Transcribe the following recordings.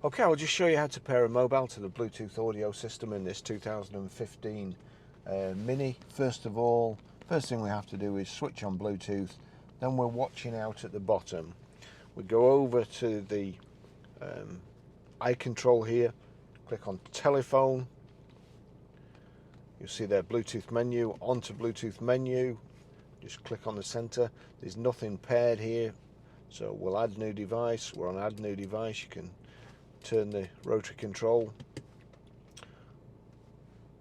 Okay, I'll just show you how to pair a mobile to the Bluetooth audio system in this 2015 Mini. First of all, first thing we have to do is switch on Bluetooth. Then we're watching out at the bottom. We go over to the eye control here, click on telephone. You'll see their Bluetooth menu, onto Bluetooth menu. Just click on the center. There's nothing paired here, so we'll add new device. We're on add new device. You can turn the rotary control.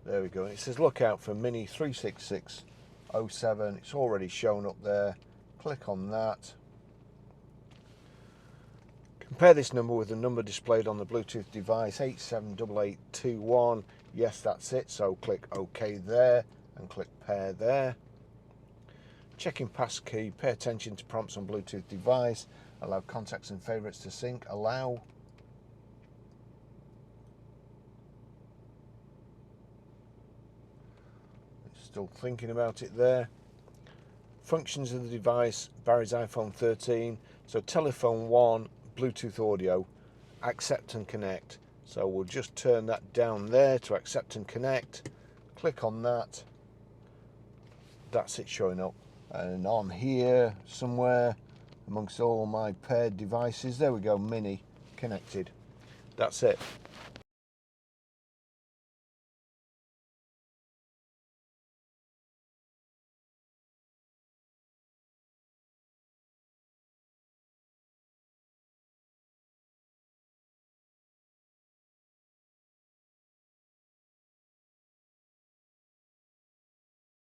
There we go. And it says look out for Mini 36607. It's already shown up there. Click on that. Compare this number with the number displayed on the Bluetooth device, 878821. Yes, that's it. So click OK there and click pair there. Checking passkey. Pay attention to prompts on Bluetooth device. Allow contacts and favorites to sync. Allow. Still thinking about it there. Functions of the device, Barry's iPhone 13. So telephone 1, Bluetooth audio, accept and connect. So we'll just turn that down there to accept and connect. Click on that. That's it showing up. And on here somewhere amongst all my paired devices, there we go, Mini connected. That's it.